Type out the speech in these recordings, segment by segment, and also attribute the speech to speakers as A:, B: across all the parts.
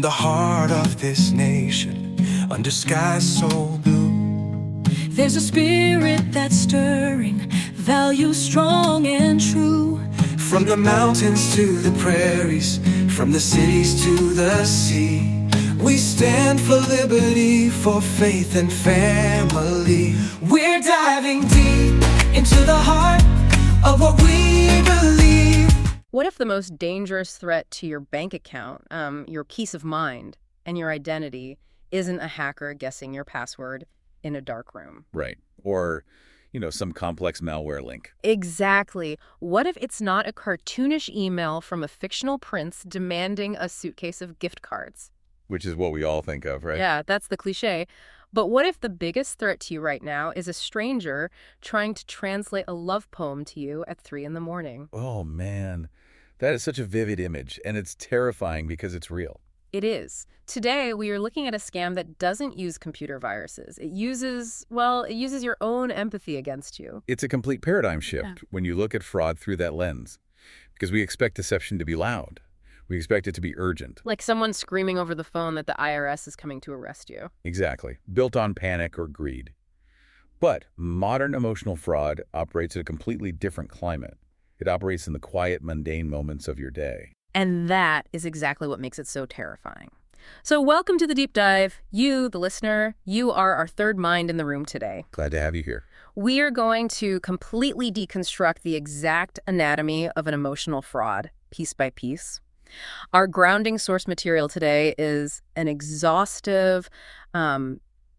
A: the heart of this nation, under skies so blue,
B: there's a spirit that's stirring, values strong and true.
A: from the mountains to the prairies, from the cities to the sea, we stand for liberty, for faith and family. We're diving deep into the heart of what we believe.
C: What if the most dangerous threat to your bank account, your peace of mind, and your identity isn't a hacker guessing your password in a dark room?
D: Right. Or, some complex malware link.
C: Exactly. What if it's not a cartoonish email from a fictional prince demanding a suitcase of gift cards?
D: Which is what we all think of, right?
C: Yeah, that's the cliche. But what if the biggest threat to you right now is a stranger trying to translate a love poem to you at 3 a.m?
D: Oh, man. That is such a vivid image, and it's terrifying because it's real.
C: It is. Today, we are looking at a scam that doesn't use computer viruses. It uses your own empathy against you.
D: It's a complete paradigm shift when you look at fraud through that lens, because we expect deception to be loud. We expect it to be urgent.
C: Like someone screaming over the phone that the IRS is coming to arrest you.
D: Exactly. Built on panic or greed. But modern emotional fraud operates at a completely different climate. It operates in the quiet, mundane moments of your day.
C: And that is exactly what makes it so terrifying. So welcome to the Deep Dive. You, the listener, you are our third mind in the room today.
D: Glad to have you here.
C: We are going to completely deconstruct the exact anatomy of an emotional fraud, piece by piece. Our grounding source material today is an exhaustive,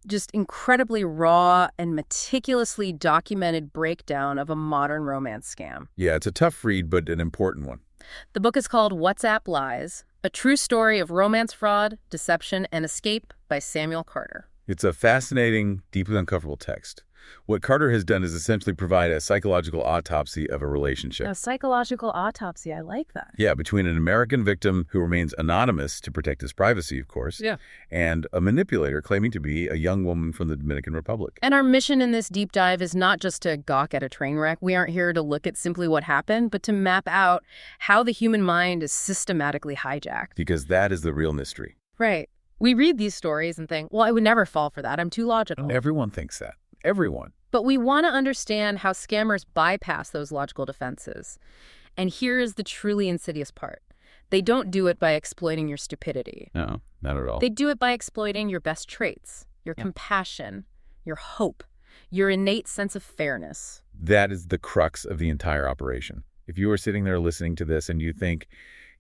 C: just incredibly raw and meticulously documented breakdown of a modern romance scam.
D: Yeah, it's a tough read, but an important one.
C: The book is called WhatsApp Lies, A True Story of Romance Fraud, Deception, and Escape by Samuel Carter.
D: It's a fascinating, deeply uncomfortable text. What Carter has done is essentially provide a psychological autopsy of a relationship.
C: A psychological autopsy, I like that.
D: Yeah, between an American victim who remains anonymous to protect his privacy, of course, and a manipulator claiming to be a young woman from the Dominican Republic.
C: And our mission in this deep dive is not just to gawk at a train wreck. We aren't here to look at simply what happened, but to map out how the human mind is systematically hijacked.
D: Because that is the real mystery.
C: Right. We read these stories and think, well, I would never fall for that. I'm too logical.
D: Everyone thinks that. Everyone.
C: But we want to understand how scammers bypass those logical defenses. And here is the truly insidious part. They don't do it by exploiting your stupidity.
D: No, not at all.
C: They do it by exploiting your best traits, your compassion, your hope, your innate sense of fairness.
D: That is the crux of the entire operation. If you are sitting there listening to this and you think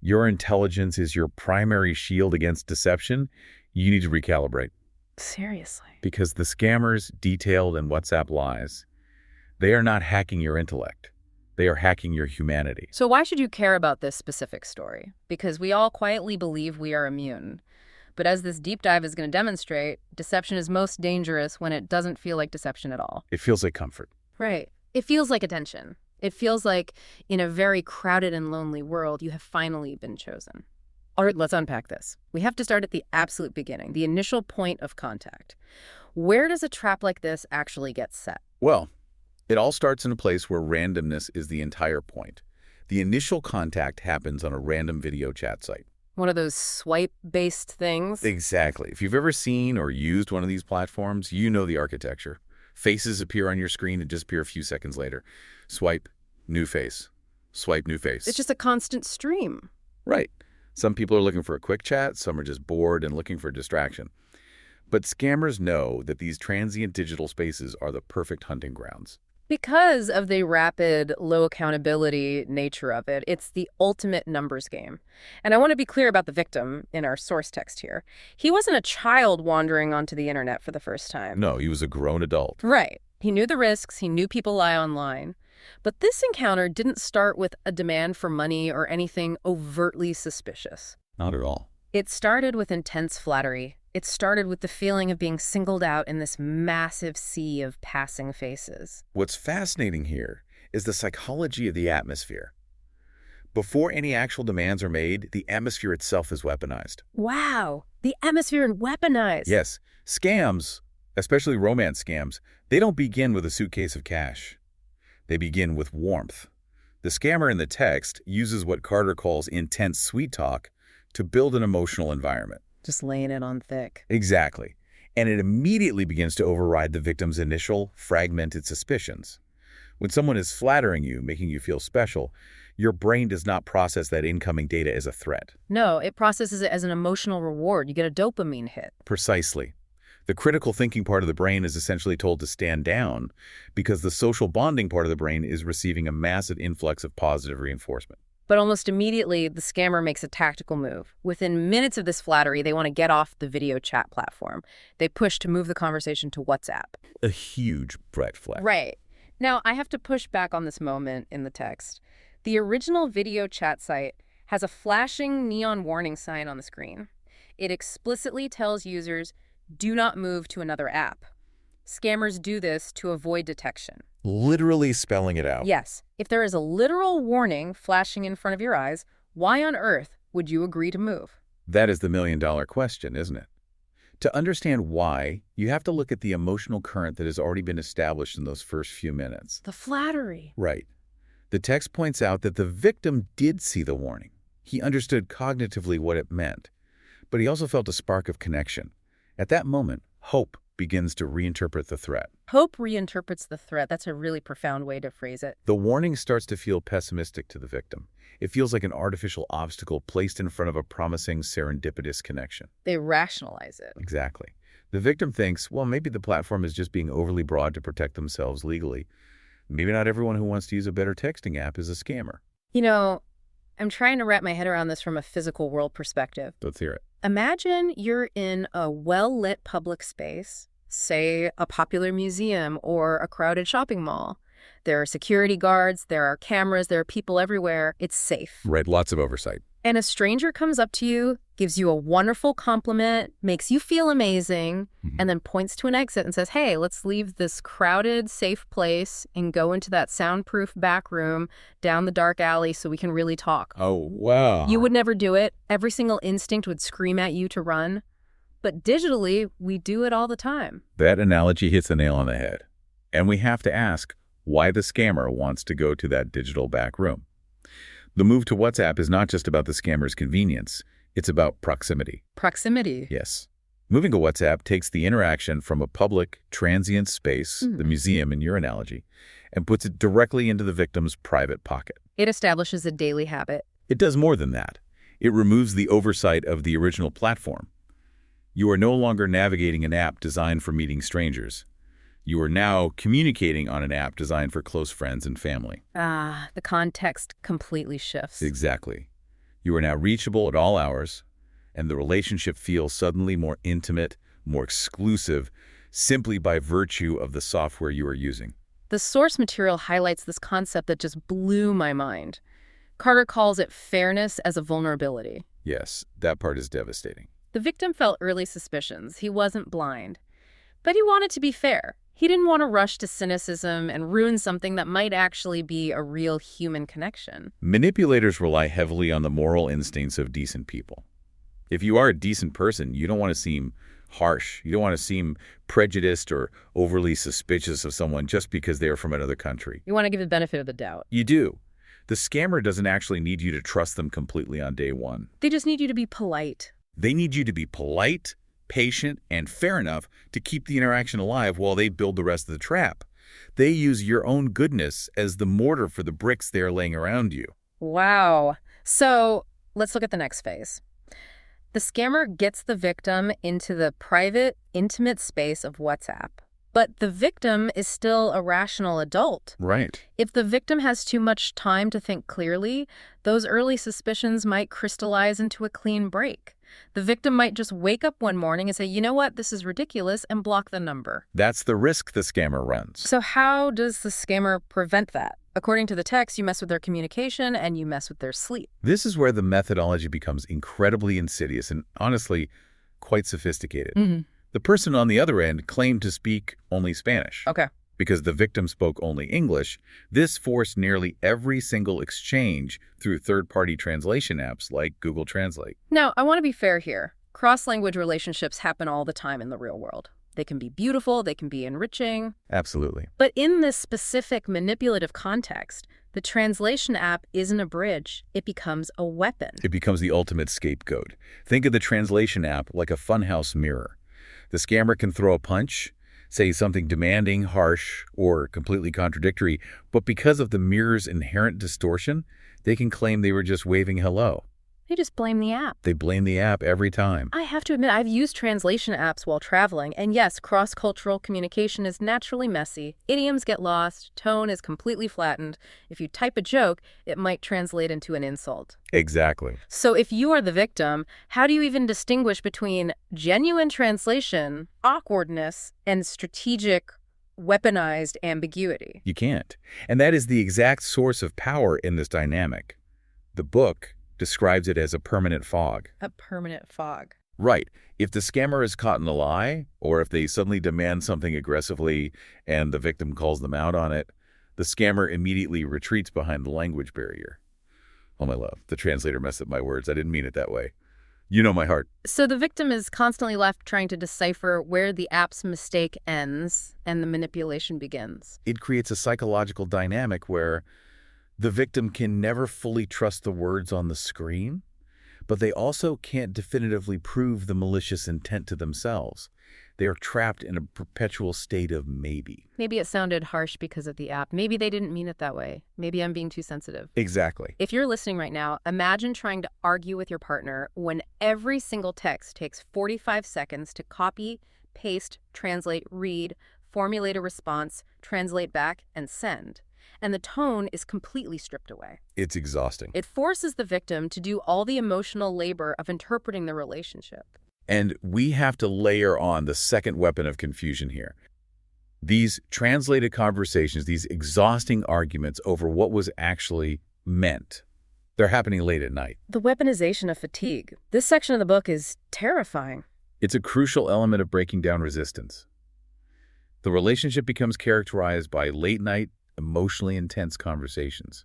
D: your intelligence is your primary shield against deception, you need to recalibrate.
C: Seriously.
D: Because the scammers detailed in WhatsApp Lies, they are not hacking your intellect. They are hacking your humanity.
C: So why should you care about this specific story? Because we all quietly believe we are immune. But as this deep dive is going to demonstrate, deception is most dangerous when it doesn't feel like deception at all.
D: It feels like comfort.
C: Right. It feels like attention. It feels like in a very crowded and lonely world, you have finally been chosen. All right, let's unpack this. We have to start at the absolute beginning, the initial point of contact. Where does a trap like this actually get set?
D: Well, it all starts in a place where randomness is the entire point. The initial contact happens on a random video chat site.
C: One of those swipe-based things?
D: Exactly. If you've ever seen or used one of these platforms, you know the architecture. Faces appear on your screen and disappear a few seconds later. Swipe, new face. Swipe, new face.
C: It's just a constant stream.
D: Right. Some people are looking for a quick chat, some are just bored and looking for a distraction. But scammers know that these transient digital spaces are the perfect hunting grounds.
C: Because of the rapid, low accountability nature of it, it's the ultimate numbers game. And I want to be clear about the victim in our source text here. He wasn't a child wandering onto the internet for the first time.
D: No, he was a grown adult.
C: Right. He knew the risks, he knew people lie online. But this encounter didn't start with a demand for money or anything overtly suspicious.
D: Not at all.
C: It started with intense flattery. It started with the feeling of being singled out in this massive sea of passing faces.
D: What's fascinating here is the psychology of the atmosphere. Before any actual demands are made, the atmosphere itself is weaponized.
C: Wow, the atmosphere and weaponized.
D: Yes, scams, especially romance scams, they don't begin with a suitcase of cash. They begin with warmth. The scammer in the text uses what Carter calls intense sweet talk to build an emotional environment.
C: Just laying it on thick.
D: Exactly. And it immediately begins to override the victim's initial fragmented suspicions. When someone is flattering you, making you feel special, your brain does not process that incoming data as a threat.
C: No, it processes it as an emotional reward. You get a dopamine hit.
D: Precisely. The critical thinking part of the brain is essentially told to stand down because the social bonding part of the brain is receiving a massive influx of positive reinforcement.
C: But almost immediately, the scammer makes a tactical move. Within minutes of this flattery, they want to get off the video chat platform. They push to move the conversation to WhatsApp.
D: A huge red flag.
C: Right. Now, I have to push back on this moment in the text. The original video chat site has a flashing neon warning sign on the screen. It explicitly tells users, do not move to another app. Scammers do this to avoid detection.
D: Literally spelling it out.
C: Yes, if there is a literal warning flashing in front of your eyes, why on earth would you agree to move?
D: That is the million-dollar question, isn't it? To understand why, you have to look at the emotional current that has already been established in those first few minutes.
C: The flattery.
D: Right. The text points out that the victim did see the warning. He understood cognitively what it meant, but he also felt a spark of connection. At that moment, hope begins to reinterpret the threat.
C: Hope reinterprets the threat. That's a really profound way to phrase it.
D: The warning starts to feel pessimistic to the victim. It feels like an artificial obstacle placed in front of a promising serendipitous connection.
C: They rationalize it.
D: Exactly. The victim thinks, well, maybe the platform is just being overly broad to protect themselves legally. Maybe not everyone who wants to use a better texting app is a scammer.
C: You know, I'm trying to wrap my head around this from a physical world perspective.
D: Let's hear it.
C: Imagine you're in a well-lit public space, say a popular museum or a crowded shopping mall. There are security guards, there are cameras, there are people everywhere. It's safe.
D: Right, lots of oversight.
C: And a stranger comes up to you, gives you a wonderful compliment, makes you feel amazing, and then points to an exit and says, hey, let's leave this crowded, safe place and go into that soundproof back room down the dark alley so we can really talk.
D: Oh, wow.
C: You would never do it. Every single instinct would scream at you to run. But digitally, we do it all the time.
D: That analogy hits the nail on the head. And we have to ask why the scammer wants to go to that digital back room. The move to WhatsApp is not just about the scammer's convenience. It's about proximity.
C: Proximity.
D: Yes. Moving to WhatsApp takes the interaction from a public, transient space, the museum in your analogy, and puts it directly into the victim's private pocket.
C: It establishes a daily habit.
D: It does more than that. It removes the oversight of the original platform. You are no longer navigating an app designed for meeting strangers. You are now communicating on an app designed for close friends and family.
C: Ah, the context completely shifts.
D: Exactly. You are now reachable at all hours, and the relationship feels suddenly more intimate, more exclusive, simply by virtue of the software you are using.
C: The source material highlights this concept that just blew my mind. Carter calls it fairness as a vulnerability.
D: Yes, that part is devastating.
C: The victim felt early suspicions. He wasn't blind. But he wanted to be fair. He didn't want to rush to cynicism and ruin something that might actually be a real human connection.
D: Manipulators rely heavily on the moral instincts of decent people. If you are a decent person, you don't want to seem harsh. You don't want to seem prejudiced or overly suspicious of someone just because they are from another country.
C: You want to give the benefit of the doubt.
D: You do. The scammer doesn't actually need you to trust them completely on day one.
C: They just need you to be polite.
D: They need you to be polite, patient, and fair enough to keep the interaction alive while they build the rest of the trap. They use your own goodness as the mortar for the bricks they are laying around you.
C: Wow. So let's look at the next phase. The scammer gets the victim into the private, intimate space of WhatsApp. But the victim is still a rational adult.
D: Right.
C: If the victim has too much time to think clearly, those early suspicions might crystallize into a clean break. The victim might just wake up one morning and say, you know what, this is ridiculous, and block the number.
D: That's the risk the scammer runs.
C: So how does the scammer prevent that? According to the text, you mess with their communication and you mess with their sleep.
D: This is where the methodology becomes incredibly insidious and, honestly, quite sophisticated. The person on the other end claimed to speak only Spanish.
C: Okay.
D: Because the victim spoke only English, this forced nearly every single exchange through third-party translation apps like Google Translate.
C: Now, I want to be fair here. Cross-language relationships happen all the time in the real world. They can be beautiful, they can be enriching.
D: Absolutely.
C: But in this specific manipulative context, The translation app isn't a bridge. It becomes a weapon.
D: It becomes the ultimate scapegoat. Think of the translation app like a funhouse mirror. The scammer can throw a punch, say something demanding, harsh, or completely contradictory, but because of the mirror's inherent distortion, they can claim they were just waving hello.
C: They just blame the app.
D: They blame the app every time.
C: I have to admit, I've used translation apps while traveling, and yes, cross-cultural communication is naturally messy. Idioms get lost, tone is completely flattened. If you type a joke, it might translate into an insult.
D: Exactly.
C: So if you are the victim, how do you even distinguish between genuine translation, awkwardness, and strategic, weaponized ambiguity?
D: You can't. And that is the exact source of power in this dynamic. The book describes it as a permanent fog.
C: A permanent fog.
D: Right. If the scammer is caught in a lie, or if they suddenly demand something aggressively and the victim calls them out on it, the scammer immediately retreats behind the language barrier. Oh, my love, the translator messed up my words. I didn't mean it that way. You know my heart.
C: So the victim is constantly left trying to decipher where the app's mistake ends and the manipulation begins.
D: It creates a psychological dynamic where the victim can never fully trust the words on the screen, but they also can't definitively prove the malicious intent to themselves. They are trapped in a perpetual state of maybe.
C: Maybe it sounded harsh because of the app. Maybe they didn't mean it that way. Maybe I'm being too sensitive.
D: Exactly.
C: If you're listening right now, imagine trying to argue with your partner when every single text takes 45 seconds to copy, paste, translate, read, formulate a response, translate back, and send. And the tone is completely stripped away.
D: It's exhausting.
C: It forces the victim to do all the emotional labor of interpreting the relationship.
D: And we have to layer on the second weapon of confusion here. These translated conversations, these exhausting arguments over what was actually meant. They're happening late at night.
C: The weaponization of fatigue. This section of the book is terrifying.
D: It's a crucial element of breaking down resistance. The relationship becomes characterized by late-night, emotionally intense conversations.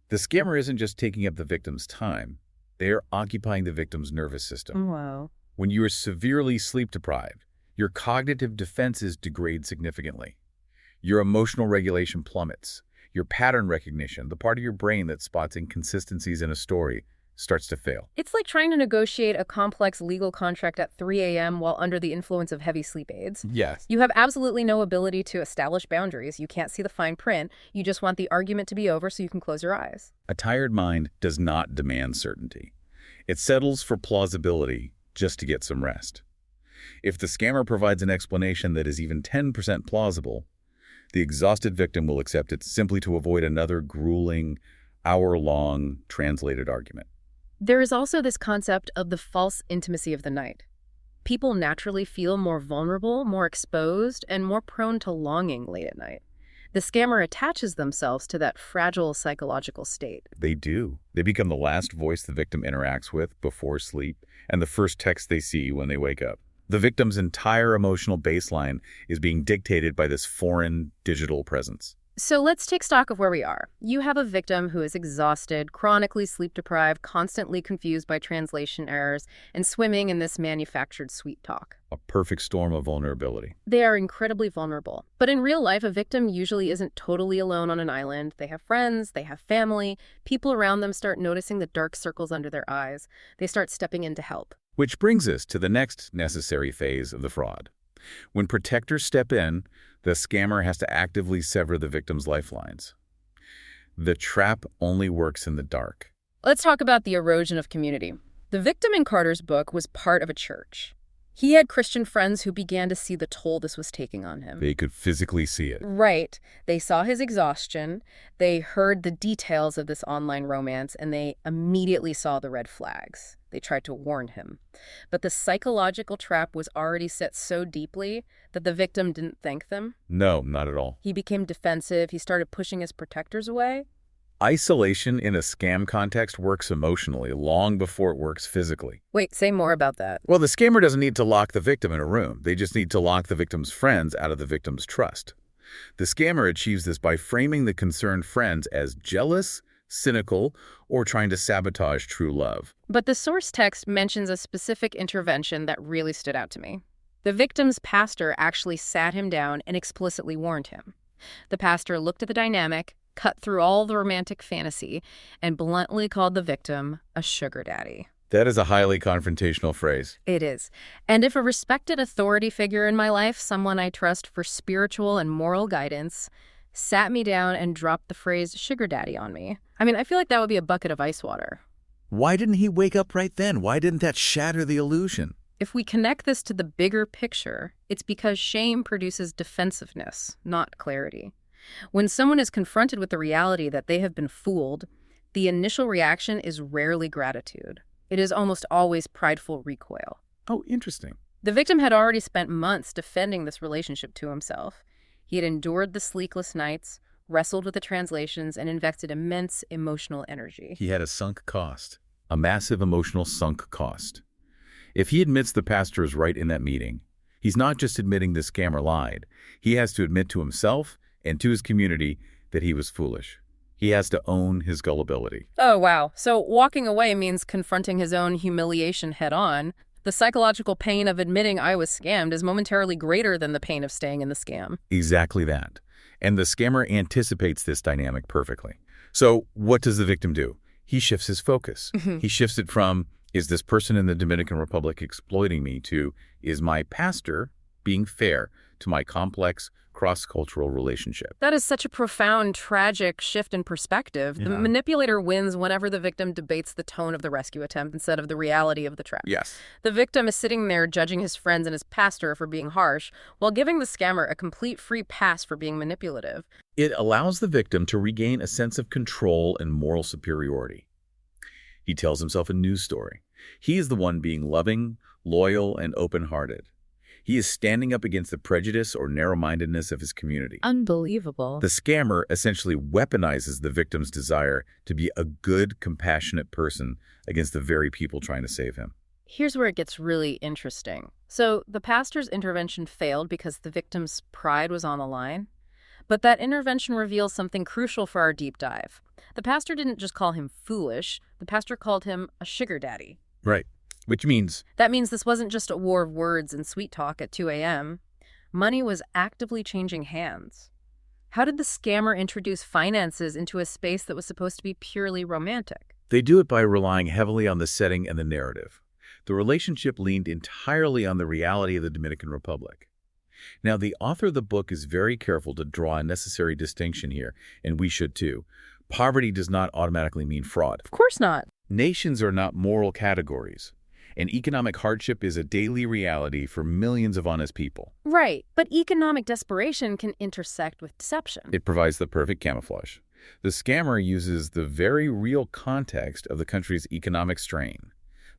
D: The scammer isn't just taking up the victim's time. They're occupying the victim's nervous system.
C: Wow.
D: When you are severely sleep-deprived, your cognitive defenses degrade significantly. Your emotional regulation plummets. Your pattern recognition, the part of your brain that spots inconsistencies in a story, starts to fail.
C: It's like trying to negotiate a complex legal contract at 3 a.m. while under the influence of heavy sleep aids.
D: Yes.
C: You have absolutely no ability to establish boundaries. You can't see the fine print. You just want the argument to be over so you can close your eyes.
D: A tired mind does not demand certainty. It settles for plausibility just to get some rest. If the scammer provides an explanation that is even 10% plausible, the exhausted victim will accept it simply to avoid another grueling, hour-long translated argument.
C: There is also this concept of the false intimacy of the night. People naturally feel more vulnerable, more exposed, and more prone to longing late at night. The scammer attaches themselves to that fragile psychological state.
D: They do. They become the last voice the victim interacts with before sleep and the first text they see when they wake up. The victim's entire emotional baseline is being dictated by this foreign digital presence.
C: So let's take stock of where we are. You have a victim who is exhausted, chronically sleep-deprived, constantly confused by translation errors, and swimming in this manufactured sweet talk.
D: A perfect storm of vulnerability.
C: They are incredibly vulnerable. But in real life, a victim usually isn't totally alone on an island. They have friends, they have family. People around them start noticing the dark circles under their eyes. They start stepping in to help.
D: Which brings us to the next necessary phase of the fraud. When protectors step in, the scammer has to actively sever the victim's lifelines. The trap only works in the dark.
C: Let's talk about the erosion of community. The victim in Carter's book was part of a church. He had Christian friends who began to see the toll this was taking on him.
D: They could physically see it.
C: Right. They saw his exhaustion, they heard the details of this online romance, and they immediately saw the red flags. They tried to warn him. But the psychological trap was already set so deeply that the victim didn't thank them.
D: No, not at all.
C: He became defensive. He started pushing his protectors away.
D: Isolation in a scam context works emotionally long before it works physically.
C: Wait, say more about that.
D: Well, the scammer doesn't need to lock the victim in a room. They just need to lock the victim's friends out of the victim's trust. The scammer achieves this by framing the concerned friends as jealous, cynical, or trying to sabotage true love.
C: But the source text mentions a specific intervention that really stood out to me. The victim's pastor actually sat him down and explicitly warned him. The pastor looked at the dynamic, cut through all the romantic fantasy, and bluntly called the victim a sugar daddy.
D: That is a highly confrontational phrase.
C: It is. And if a respected authority figure in my life, someone I trust for spiritual and moral guidance, sat me down and dropped the phrase sugar daddy on me, I mean, I feel like that would be a bucket of ice water.
D: Why didn't he wake up right then? Why didn't that shatter the illusion?
C: If we connect this to the bigger picture, it's because shame produces defensiveness, not clarity. When someone is confronted with the reality that they have been fooled, the initial reaction is rarely gratitude. It is almost always prideful recoil.
D: Oh, interesting.
C: The victim had already spent months defending this relationship to himself. He had endured the sleepless nights, wrestled with the translations, and invested immense emotional energy.
D: He had a sunk cost, a massive emotional sunk cost. If he admits the pastor is right in that meeting, he's not just admitting the scammer lied. He has to admit to himself and to his community that he was foolish. He has to own his gullibility.
C: Oh, wow. So walking away means confronting his own humiliation head on. The psychological pain of admitting I was scammed is momentarily greater than the pain of staying in the scam.
D: Exactly that. And the scammer anticipates this dynamic perfectly. So what does the victim do? He shifts his focus. He shifts it from, is this person in the Dominican Republic exploiting me, to, is my pastor being fair to my complex cross-cultural relationship?
C: That is such a profound, tragic shift in perspective. The manipulator wins whenever the victim debates the tone of the rescue attempt instead of the reality of the trap.
D: Yes.
C: The victim is sitting there judging his friends and his pastor for being harsh, while giving the scammer a complete free pass for being manipulative.
D: It allows the victim to regain a sense of control and moral superiority. He tells himself a news story. He is the one being loving, loyal, and open-hearted. He is standing up against the prejudice or narrow-mindedness of his community.
C: Unbelievable.
D: The scammer essentially weaponizes the victim's desire to be a good, compassionate person against the very people trying to save him.
C: Here's where it gets really interesting. So the pastor's intervention failed because the victim's pride was on the line. But that intervention reveals something crucial for our deep dive. The pastor didn't just call him foolish. The pastor called him a sugar daddy.
D: Right. Which means
C: That means this wasn't just a war of words and sweet talk at 2 a.m. Money was actively changing hands. How did the scammer introduce finances into a space that was supposed to be purely romantic?
D: they do it by relying heavily on the setting and the narrative. The relationship leaned entirely on the reality of the Dominican Republic. Now, the author of the book is very careful to draw a necessary distinction here, and we should too. Poverty does not automatically mean fraud.
C: Of course not.
D: Nations are not moral categories, and economic hardship is a daily reality for millions of honest people.
C: Right, but economic desperation can intersect with deception.
D: It provides the perfect camouflage. The scammer uses the very real context of the country's economic strain,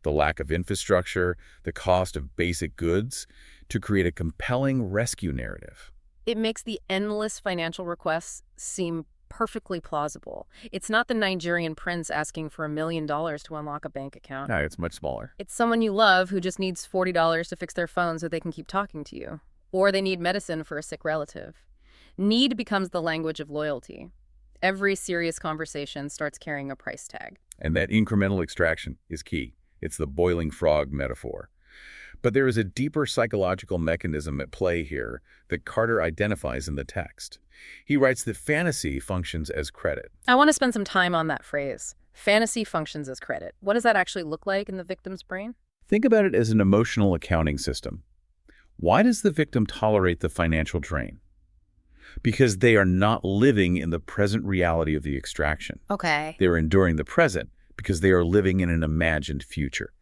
D: the lack of infrastructure, the cost of basic goods, to create a compelling rescue narrative.
C: It makes the endless financial requests seem perfectly plausible. It's not the Nigerian prince asking for $1 million to unlock a bank account.
D: No, it's much smaller.
C: It's someone you love who just needs $40 to fix their phone so they can keep talking to you. Or they need medicine for a sick relative. Need becomes the language of loyalty. Every serious conversation starts carrying a price tag.
D: And that incremental extraction is key. It's the boiling frog metaphor. But there is a deeper psychological mechanism at play here that Carter identifies in the text. He writes that fantasy functions as credit.
C: I want to spend some time on that phrase. Fantasy functions as credit. What does that actually look like in the victim's brain?
D: Think about it as an emotional accounting system. Why does the victim tolerate the financial drain? Because they are not living in the present reality of the extraction.
C: Okay.
D: They're enduring the present because they are living in an imagined future.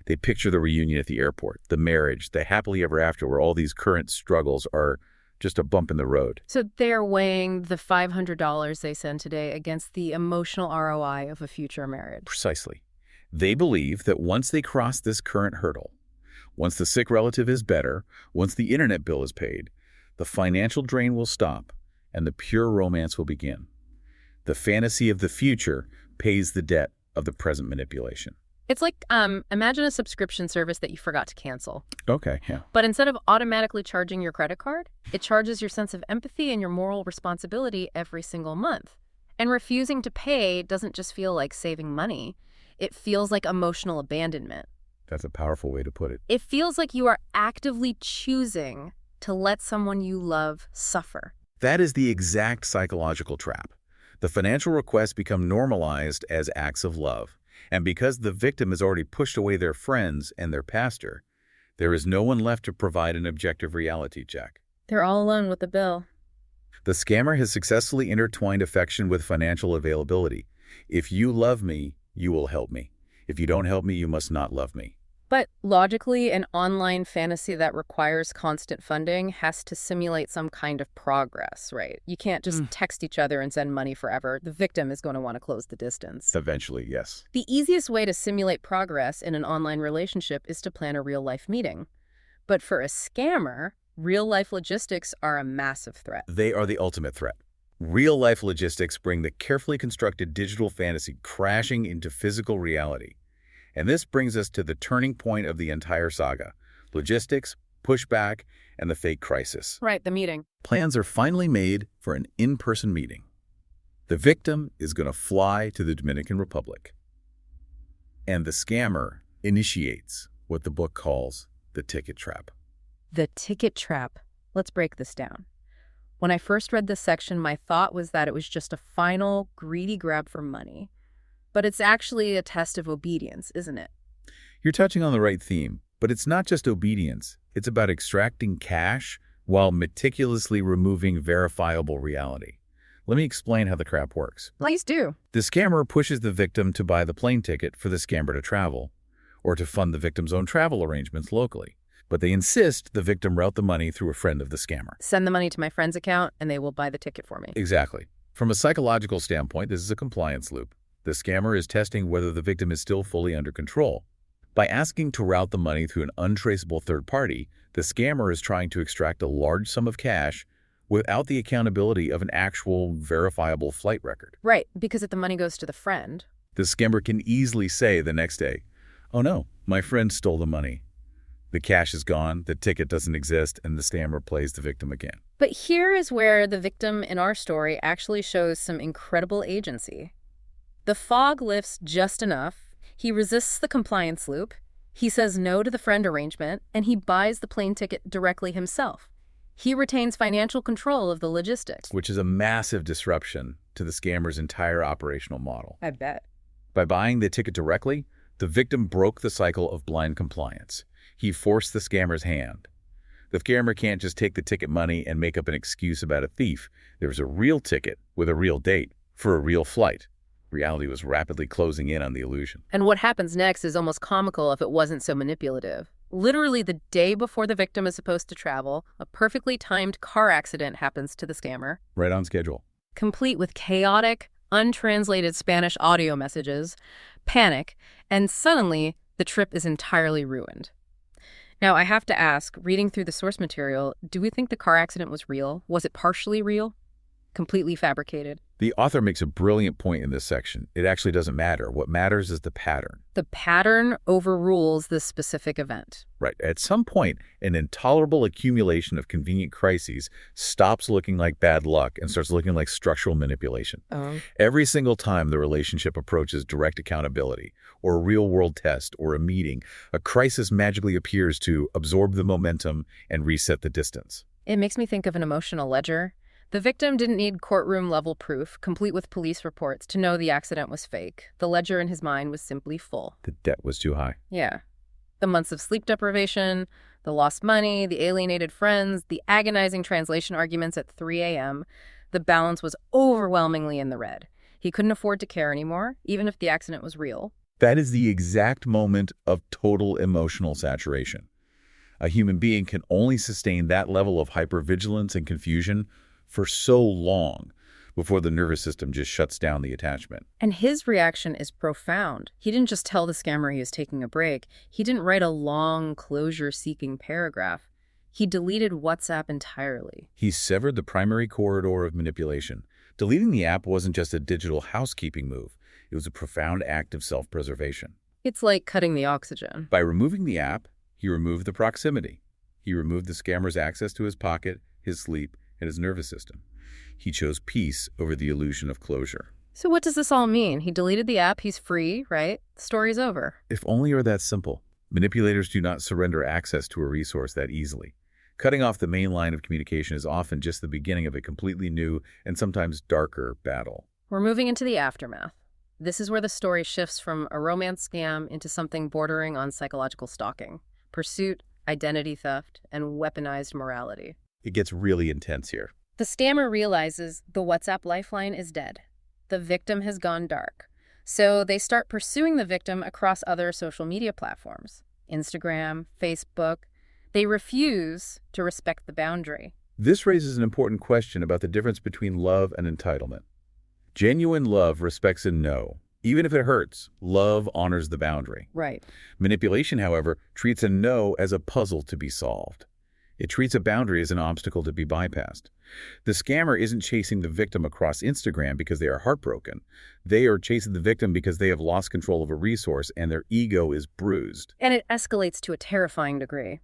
D: They picture the reunion at the airport, the marriage, the happily ever after, where all these current struggles are just a bump in the road.
C: So they're weighing the $500 they send today against the emotional ROI of a future marriage.
D: Precisely. They believe that once they cross this current hurdle, once the sick relative is better, once the internet bill is paid, the financial drain will stop and the pure romance will begin. The fantasy of the future pays the debt of the present manipulation.
C: It's like, imagine a subscription service that you forgot to cancel.
D: Okay, yeah.
C: But instead of automatically charging your credit card, it charges your sense of empathy and your moral responsibility every single month. And refusing to pay doesn't just feel like saving money. It feels like emotional abandonment.
D: That's a powerful way to put it.
C: It feels like you are actively choosing to let someone you love suffer.
D: That is the exact psychological trap. The financial requests become normalized as acts of love. And because the victim has already pushed away their friends and their pastor, there is no one left to provide an objective reality check.
C: They're all alone with the bill.
D: The scammer has successfully intertwined affection with financial availability. If you love me, you will help me. If you don't help me, you must not love me.
C: But logically, an online fantasy that requires constant funding has to simulate some kind of progress, right? You can't just text each other and send money forever. The victim is going to want to close the distance.
D: Eventually, yes.
C: The easiest way to simulate progress in an online relationship is to plan a real-life meeting. But for a scammer, real-life logistics are a massive threat.
D: They are the ultimate threat. Real-life logistics bring the carefully constructed digital fantasy crashing into physical reality. And this brings us to the turning point of the entire saga: logistics, pushback, and the fake crisis.
C: Right, the meeting.
D: Plans are finally made for an in-person meeting. The victim is going to fly to the Dominican Republic. And the scammer initiates what the book calls the ticket trap.
C: The ticket trap. Let's break this down. When I first read this section, my thought was that it was just a final, greedy grab for money. But it's actually a test of obedience, isn't it?
D: You're touching on the right theme, but it's not just obedience. It's about extracting cash while meticulously removing verifiable reality. Let me explain how the trap works.
C: Please do.
D: The scammer pushes the victim to buy the plane ticket for the scammer to travel, or to fund the victim's own travel arrangements locally. But they insist the victim route the money through a friend of the scammer.
C: Send the money to my friend's account, and they will buy the ticket for me.
D: Exactly. From a psychological standpoint, this is a compliance loop. The scammer is testing whether the victim is still fully under control. By asking to route the money through an untraceable third party, the scammer is trying to extract a large sum of cash without the accountability of an actual verifiable flight record.
C: Right, because if the money goes to the friend...
D: The scammer can easily say the next day, "Oh no, my friend stole the money." The cash is gone, the ticket doesn't exist, and the scammer plays the victim again.
C: But here is where the victim in our story actually shows some incredible agency. The fog lifts just enough, he resists the compliance loop, he says no to the friend arrangement, and he buys the plane ticket directly himself. He retains financial control of the logistics.
D: Which is a massive disruption to the scammer's entire operational model.
C: I bet.
D: By buying the ticket directly, the victim broke the cycle of blind compliance. He forced the scammer's hand. The scammer can't just take the ticket money and make up an excuse about a thief. There's a real ticket with a real date for a real flight. Reality was rapidly closing in on the illusion.
C: And what happens next is almost comical if it wasn't so manipulative. Literally the day before the victim is supposed to travel, a perfectly timed car accident happens to the scammer.
D: Right on schedule.
C: Complete with chaotic, untranslated Spanish audio messages, panic, and suddenly the trip is entirely ruined. Now, I have to ask, reading through the source material, do we think the car accident was real? Was it partially real? Completely fabricated?
D: The author makes a brilliant point in this section. It actually doesn't matter. What matters is the pattern.
C: The pattern overrules the specific event.
D: Right. At some point, an intolerable accumulation of convenient crises stops looking like bad luck and starts looking like structural manipulation. Every single time the relationship approaches direct accountability, or a real-world test, or a meeting, a crisis magically appears to absorb the momentum and reset the distance.
C: It makes me think of an emotional ledger. The victim didn't need courtroom-level proof, complete with police reports, to know the accident was fake. The ledger in his mind was simply full.
D: The debt was too high.
C: Yeah. The months of sleep deprivation, the lost money, the alienated friends, the agonizing translation arguments at 3 a.m., the balance was overwhelmingly in the red. He couldn't afford to care anymore, even if the accident was real.
D: That is the exact moment of total emotional saturation. A human being can only sustain that level of hypervigilance and confusion for so long before the nervous system just shuts down the attachment.
C: And his reaction is profound. He didn't just tell the scammer he was taking a break. He didn't write a long, closure-seeking paragraph. He deleted WhatsApp entirely.
D: He severed the primary corridor of manipulation. Deleting the app wasn't just a digital housekeeping move. It was a profound act of self-preservation.
C: It's like cutting the oxygen.
D: By removing the app, he removed the proximity. He removed the scammer's access to his pocket, his sleep, and his nervous system. He chose peace over the illusion of closure.
C: So what does this all mean? He deleted the app, he's free, right? The story's over.
D: If only it were that simple. Manipulators do not surrender access to a resource that easily. Cutting off the main line of communication is often just the beginning of a completely new and sometimes darker battle.
C: We're moving into the aftermath. This is where the story shifts from a romance scam into something bordering on psychological stalking, pursuit, identity theft, and weaponized morality.
D: It gets really intense here.
C: The scammer realizes the WhatsApp lifeline is dead. The victim has gone dark. So they start pursuing the victim across other social media platforms, Instagram, Facebook. They refuse to respect the boundary.
D: This raises an important question about the difference between love and entitlement. Genuine love respects a no. Even if it hurts, love honors the boundary.
C: Right.
D: Manipulation, however, treats a no as a puzzle to be solved. It treats a boundary as an obstacle to be bypassed. The scammer isn't chasing the victim across Instagram because they are heartbroken. They are chasing the victim because they have lost control of a resource and their ego is bruised.
C: And it escalates to a terrifying degree.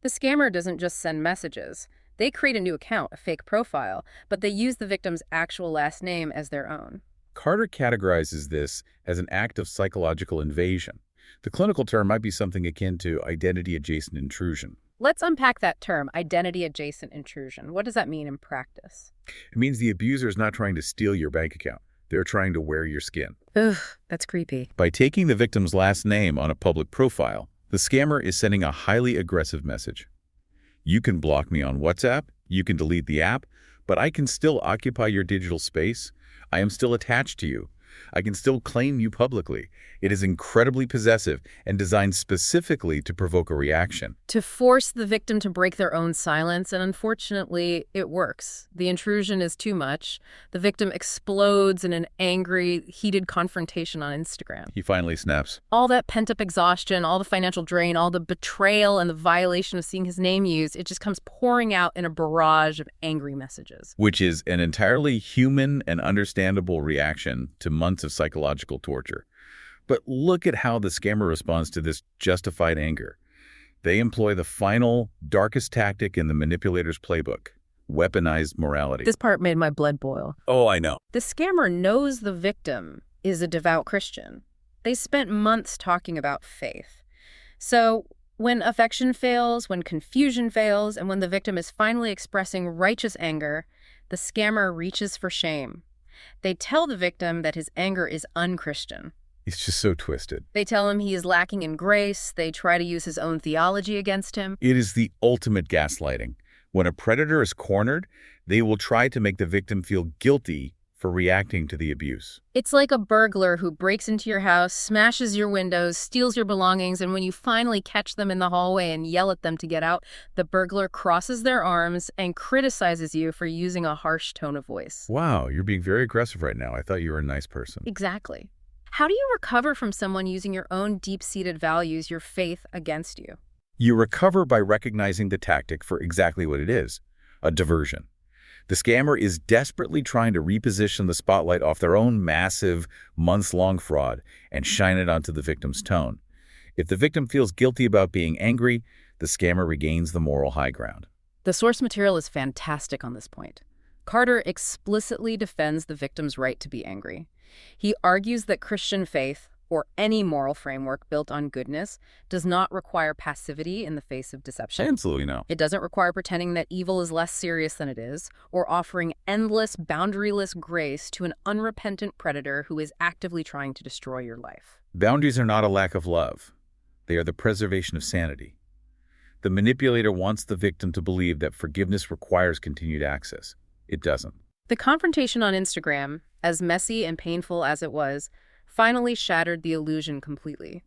C: The scammer doesn't just send messages. They create a new account, a fake profile, but they use the victim's actual last name as their own.
D: Carter categorizes this as an act of psychological invasion. The clinical term might be something akin to identity-adjacent intrusion.
C: Let's unpack that term, identity-adjacent intrusion. What does that mean in practice?
D: It means the abuser is not trying to steal your bank account. They're trying to wear your skin.
C: Ugh, that's creepy.
D: By taking the victim's last name on a public profile, the scammer is sending a highly aggressive message. You can block me on WhatsApp, you can delete the app, but I can still occupy your digital space. I am still attached to you. I can still claim you publicly. It is incredibly possessive and designed specifically to provoke a reaction.
C: To force the victim to break their own silence, and unfortunately, it works. The intrusion is too much. The victim explodes in an angry, heated confrontation on Instagram.
D: He finally snaps.
C: All that pent-up exhaustion, all the financial drain, all the betrayal and the violation of seeing his name used, it just comes pouring out in a barrage of angry messages.
D: Which is an entirely human and understandable reaction to months of psychological torture. But look at how the scammer responds to this justified anger. They employ the final, darkest tactic in the manipulator's playbook: weaponized morality.
C: This part made my blood boil.
D: Oh, I know.
C: The scammer knows the victim is a devout Christian. They spent months talking about faith. So when affection fails, when confusion fails, and when the victim is finally expressing righteous anger, the scammer reaches for shame. They tell the victim that his anger is unchristian.
D: He's just so twisted.
C: They tell him he is lacking in grace. They try to use his own theology against him.
D: It is the ultimate gaslighting. When a predator is cornered, they will try to make the victim feel guilty for reacting to the abuse.
C: It's like a burglar who breaks into your house, smashes your windows, steals your belongings, and when you finally catch them in the hallway and yell at them to get out, the burglar crosses their arms and criticizes you for using a harsh tone of voice.
D: Wow, you're being very aggressive right now. I thought you were a nice person.
C: Exactly. How do you recover from someone using your own deep-seated values, your faith, against you?
D: You recover by recognizing the tactic for exactly what it is: a diversion. The scammer is desperately trying to reposition the spotlight off their own massive, months-long fraud and shine it onto the victim's tone. If the victim feels guilty about being angry, the scammer regains the moral high ground.
C: The source material is fantastic on this point. Carter explicitly defends the victim's right to be angry. He argues that Christian faith, or any moral framework built on goodness, does not require passivity in the face of deception.
D: Absolutely no.
C: It doesn't require pretending that evil is less serious than it is, or offering endless, boundaryless grace to an unrepentant predator who is actively trying to destroy your life.
D: Boundaries are not a lack of love. They are the preservation of sanity. The manipulator wants the victim to believe that forgiveness requires continued access. It doesn't.
C: The confrontation on Instagram, as messy and painful as it was, finally shattered the illusion completely.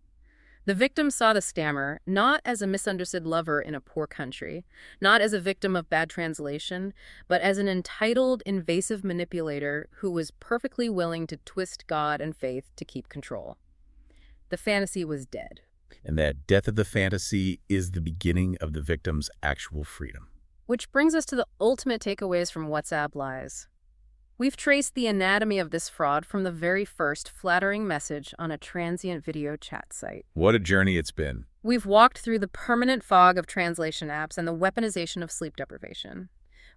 C: The victim saw the scammer not as a misunderstood lover in a poor country, not as a victim of bad translation, but as an entitled, invasive manipulator who was perfectly willing to twist God and faith to keep control. The fantasy was dead.
D: And that death of the fantasy is the beginning of the victim's actual freedom.
C: Which brings us to the ultimate takeaways from WhatsApp lies. We've traced the anatomy of this fraud from the very first flattering message on a transient video chat site.
D: What a journey it's been.
C: We've walked through the permanent fog of translation apps and the weaponization of sleep deprivation.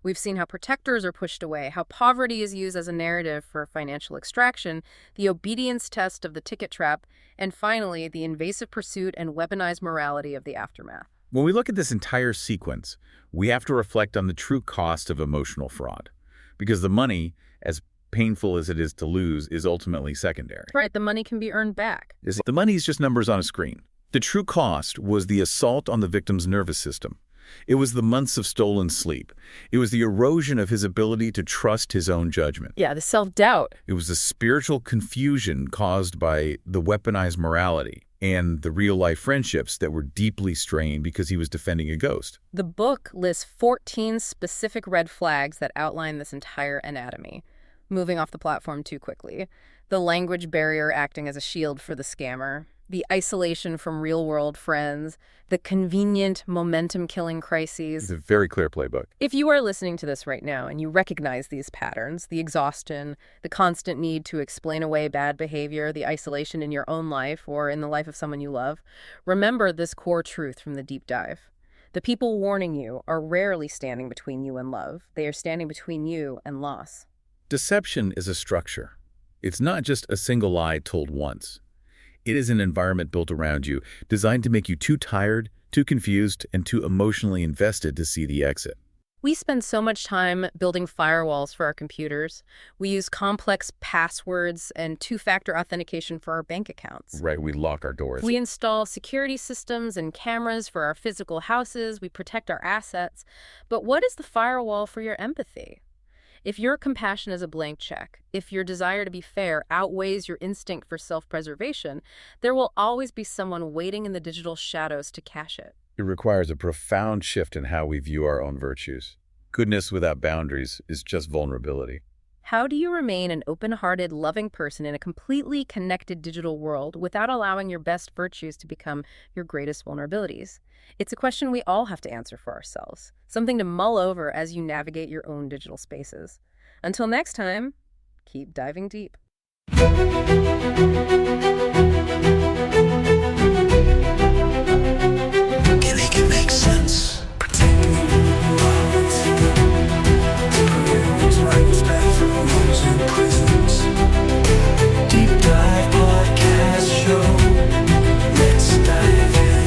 C: We've seen how protectors are pushed away, how poverty is used as a narrative for financial extraction, the obedience test of the ticket trap, and finally, the invasive pursuit and weaponized morality of the aftermath.
D: When we look at this entire sequence, we have to reflect on the true cost of emotional fraud. Because the money, as painful as it is to lose, is ultimately secondary.
C: Right, the money can be earned back.
D: The money is just numbers on a screen. The true cost was the assault on the victim's nervous system. It was the months of stolen sleep. It was the erosion of his ability to trust his own judgment.
C: Yeah, the self-doubt.
D: It was the spiritual confusion caused by the weaponized morality and the real-life friendships that were deeply strained because he was defending a ghost.
C: The book lists 14 specific red flags that outline this entire anatomy. Moving off the platform too quickly. The language barrier acting as a shield for the scammer. The isolation from real-world friends. The convenient momentum-killing crises.
D: It's a very clear playbook.
C: If you are listening to this right now and you recognize these patterns, the exhaustion, the constant need to explain away bad behavior, the isolation in your own life or in the life of someone you love, remember this core truth from the deep dive. The people warning you are rarely standing between you and love. They are standing between you and loss.
D: Deception is a structure. It's not just a single lie told once. It is an environment built around you, designed to make you too tired, too confused, and too emotionally invested to see the exit.
C: We spend so much time building firewalls for our computers. We use complex passwords and two-factor authentication for our bank accounts.
D: Right, we lock our doors.
C: We install security systems and cameras for our physical houses. We protect our assets. But what is the firewall for your empathy? If your compassion is a blank check, if your desire to be fair outweighs your instinct for self-preservation, there will always be someone waiting in the digital shadows to cash it.
D: It requires a profound shift in how we view our own virtues. Goodness without boundaries is just vulnerability.
C: How do you remain an open-hearted, loving person in a completely connected digital world without allowing your best virtues to become your greatest vulnerabilities? It's a question we all have to answer for ourselves, something to mull over as you navigate your own digital spaces. Until next time, keep diving deep.
A: Can make it make sense. Protecting minds. Brilliant rights back from homes and prisons. Deep Dive Podcast Show. Let's dive in.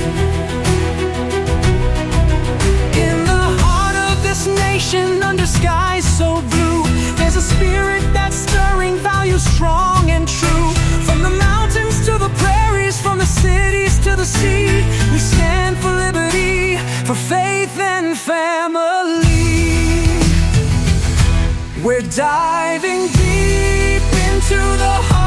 A: In the heart of this nation, under skies so blue, there's a spirit that's stirring, values strong and true. From the mountains to the prairies, from the cities to the sea, we stand for liberty, for faith and family. We're diving deep into the heart